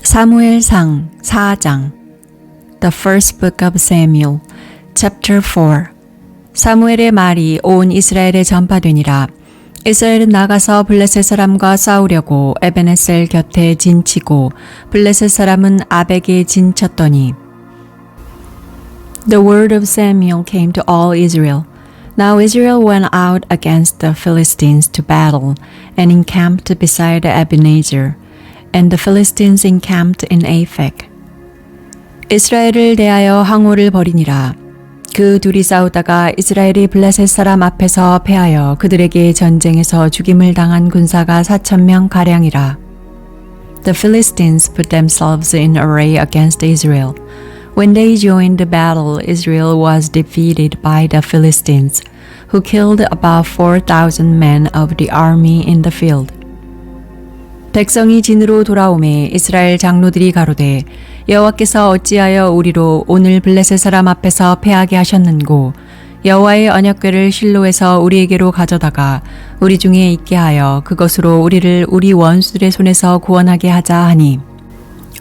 사무엘상 4장 The First Book of Samuel, Chapter 4 사무엘의 말이 온 이스라엘에 전파되니라. 이스라엘은 나가서 블레셋 사람과 싸우려고 에베네셀 곁에 진치고 블레셋 사람은 아벡에 진쳤더니 The word of Samuel came to all Israel. Now Israel went out against the Philistines to battle and encamped beside Ebenezer. And the Philistines encamped in Aphek. 이스라엘을 대하여 항오를 벌이니라. 그 둘이 싸우다가 이스라엘이 블레셋 사람 앞에서 패하여 그들에게 전쟁에서 죽임을 당한 군사가 4,000명 가량이라. The Philistines put themselves in array against Israel. When they joined the battle, Israel was defeated by the Philistines, who killed about 4,000 men of the army in the field. 백성이 진으로 돌아오매 이스라엘 장로들이 가로되 여호와께서 어찌하여 우리로 오늘 블레셋 사람 앞에서 패하게 하셨는고 여호와의 언약궤를 실로에서 우리에게로 가져다가 우리 중에 있게 하여 그것으로 우리를 우리 원수들의 손에서 구원하게 하자 하니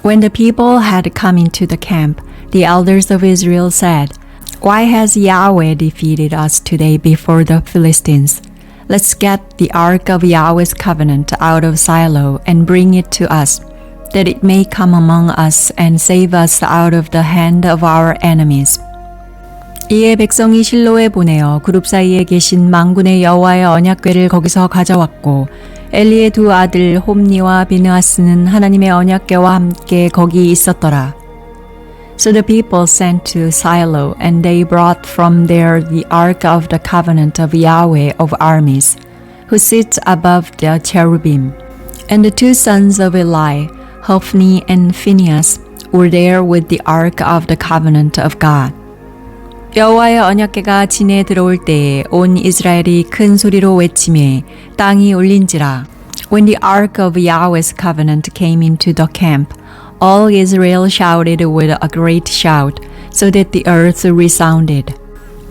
When the people had come into the camp, the elders of Israel said, Why has Yahweh defeated us today before the Philistines? Let's get the ark of Yahweh's covenant out of Shiloh and bring it to us, that it may come among us and save us out of the hand of our enemies. 이에 백성이 실로에 보내어 그룹 사이에 계신 만군의 여호와의 언약궤를 거기서 가져왔고 엘리의 두 아들 홈니와 비느하스는 하나님의 언약궤와 함께 거기 있었더라. So the people sent to Shiloh, and they brought from there the ark of the covenant of Yahweh of armies, who sits above the cherubim. And the two sons of Eli, Hophni and Phinehas, were there with the ark of the covenant of God. 여호와의 언약궤가 진에 들어올 때에 온 이스라엘이 큰 소리로 외치매 땅이 울린지라. When the ark of Yahweh's covenant came into the camp, all Israel shouted with a great shout, so that the earth resounded.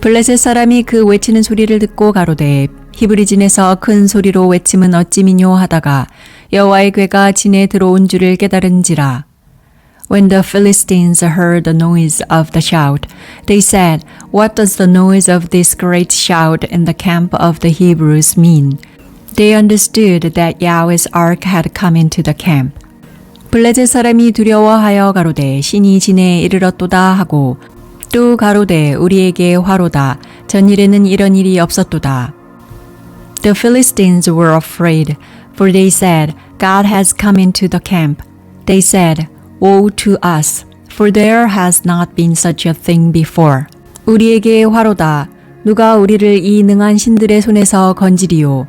블레셋 사람이 그 외치는 소리를 듣고 가로되 히브리진에서 큰 소리로 외침은 어찌미뇨 하다가 여호와의 궤가 진에 들어온 줄을 깨달은지라. When the Philistines heard the noise of the shout, they said, What does the noise of this great shout in the camp of the Hebrews mean? They understood that Yahweh's ark had come into the camp. 블레셋 사람이 두려워하여 가로되 신이 진에 이르렀도다 하고 또 가로되 우리에게 화로다 전일에는 이런 일이 없었도다. The Philistines were afraid, for they said, God has come into the camp. They said, Woe to us, for there has not been such a thing before. 우리에게 화로다. 누가 우리를 이 능한 신들의 손에서 건지리요.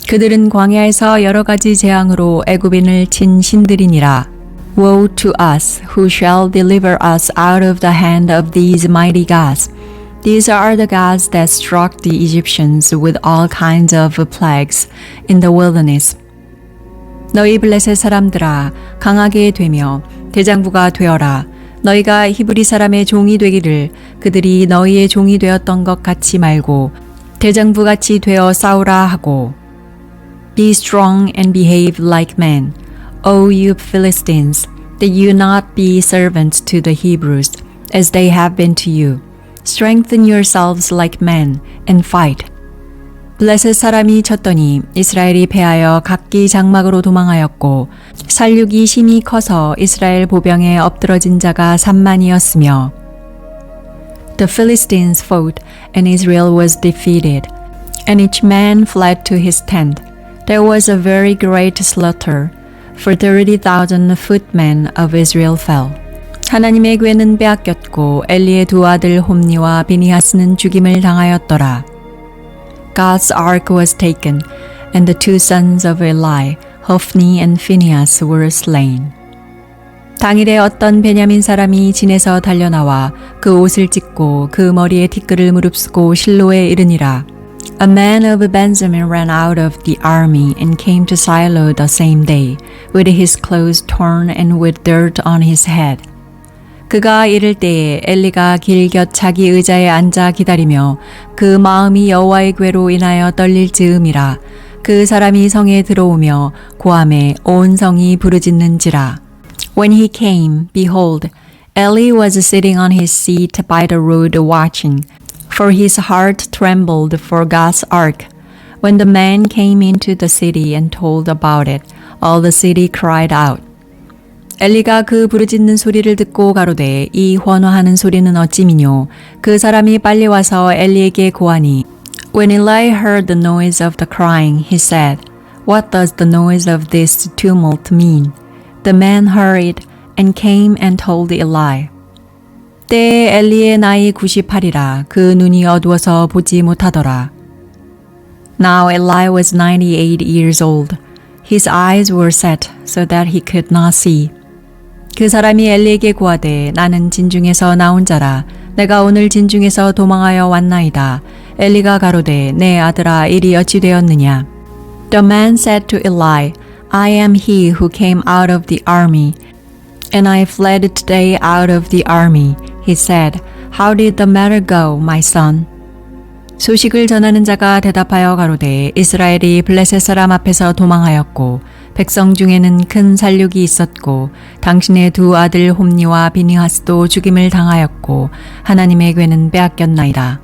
그들은 광야에서 여러 가지 재앙으로 애굽인을 친 신들이니라. Woe to us, who shall deliver us out of the hand of these mighty gods? These are the gods that struck the Egyptians with all kinds of plagues in the wilderness. 너희 블레셋 사람들아, 강하게 되며 대장부가 되어라. 너희가 히브리 사람의 종이 되기를 그들이 너희의 종이 되었던 것 같이 말고 대장부같이 되어 싸우라 하고. Be strong and behave like men. O you Philistines, that you not be servants to the Hebrews, as they have been to you. Strengthen yourselves like men, and fight. 블레셋 사람이 쳤더니 이스라엘이 패하여 각기 장막으로 도망하였고 살육이 심히 커서 이스라엘 보병에 엎드러진 자가 3만이었으며 The Philistines fought, and Israel was defeated, and each man fled to his tent. There was a very great slaughter. For 30,000 footmen of Israel fell. 하나님의 궤는 빼앗겼고 엘리의 두 아들 홈니와 비니하스는 죽임을 당하였더라. God's ark was taken, and the two sons of Eli, Hophni and Phinehas, were slain. 당일에 어떤 베냐민 사람이 진에서 달려나와 그 옷을 찢고 그 머리에 티끌을 무릅쓰고 실로에 이르니라. A man of Benjamin ran out of the army and came to Shiloh the same day, with his clothes torn and with dirt on his head. 그가 이를 때에 엘리가 길 곁 자기 의자에 앉아 기다리며 그 마음이 여호와의 궤로 인하여 떨릴 즈음이라. 그 사람이 성에 들어오며 고함에 온 성이 부르짖는지라. When he came, behold, Eli was sitting on his seat by the road watching, for his heart trembled for God's ark. When the man came into the city and told about it, all the city cried out. 엘리가 그 부르짖는 소리를 듣고 가로되 이 환호하는 소리는 어찌미뇨. 그 사람이 빨리 와서 엘리에게 고하니 When Eli heard the noise of the crying, he said, What does the noise of this tumult mean? The man hurried and came and told Eli. 때에 엘리의 나이 98이라 그 눈이 어두워서 보지 못하더라. Now Eli was 98 years old. His eyes were set so that he could not see. 그 사람이 엘리에게 고하되 나는 진중에서 나온 자라 내가 오늘 진중에서 도망하여 왔나이다. 엘리가 가로되 내 아들아 일이 어찌 되었느냐. The man said to Eli, I am he who came out of the army, and I fled today out of the army. He said, How did the matter go, my son? 소식을 전하는 자가 대답하여 가로되 이스라엘이 블레셋 사람 앞에서 도망하였고 백성 중에는 큰 살육이 있었고 당신의 두 아들 홈니와 비니하스도 죽임을 당하였고 하나님의 괴는 빼앗겼나이다.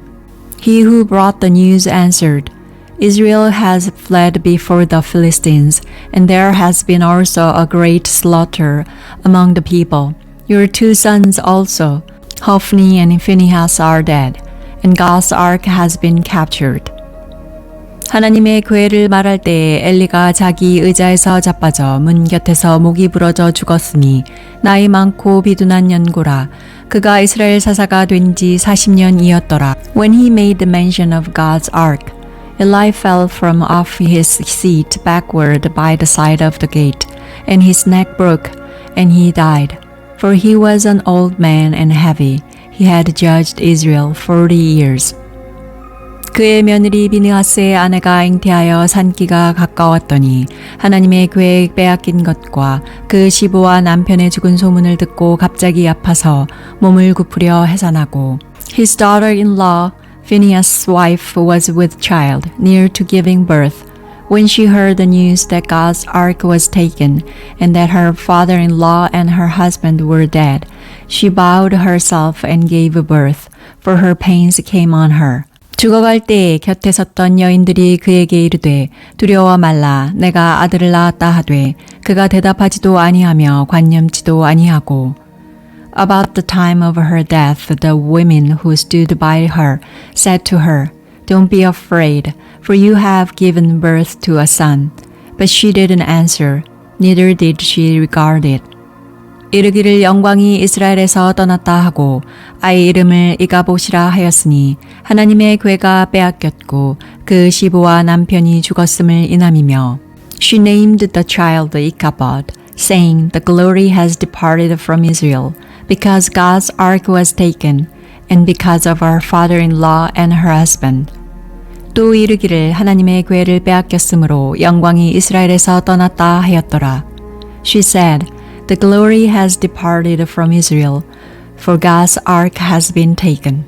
He who brought the news answered, Israel has fled before the Philistines, and there has been also a great slaughter among the people. Your two sons also, Hophni and Phinehas, are dead, and God's ark has been captured. 하나님의 괴를 말할 때에 엘리가 자기 의자에서 자빠져 문 곁에서 목이 부러져 죽었으니 나이 많고 비둔한 연고라. 그가 이스라엘 사사가 된 지 40년이었더라. When he made the mention of God's ark, Eli fell from off his seat backward by the side of the gate, and his neck broke, and he died. For he was an old man and heavy. He had judged Israel 40 years. 그의 며느리 비느하스의 아내가 잉태하여 산기가 가까웠더니 하나님의 괴에 빼앗긴 것과 그 시부와 남편의 죽은 소문을 듣고 갑자기 아파서 몸을 굽으려 해산하고 His daughter-in-law, Phinehas' wife, was with child, near to giving birth. When she heard the news that God's ark was taken and that her father-in-law and her husband were dead, she bowed herself and gave birth, for her pains came on her. 죽어갈 때에 곁에 섰던 여인들이 그에게 이르되 두려워 말라 내가 아들을 낳았다 하되 그가 대답하지도 아니하며 관념치도 아니하고 About the time of her death the women who stood by her said to her, Don't be afraid, for you have given birth to a son. But she didn't answer, neither did she regard it. 이르기를 영광이 이스라엘에서 떠났다 하고 아이 이름을 이가봇이라 하였으니 하나님의 괴가 빼앗겼고 그 시부와 남편이 죽었음을 인함이며 She named the child Ichabod, saying, The glory has departed from Israel, because God's ark was taken, and because of our father-in-law and her husband. 또 이르기를 하나님의 괴를 빼앗겼으므로 영광이 이스라엘에서 떠났다 하였더라. She said, The glory has departed from Israel, for God's ark has been taken.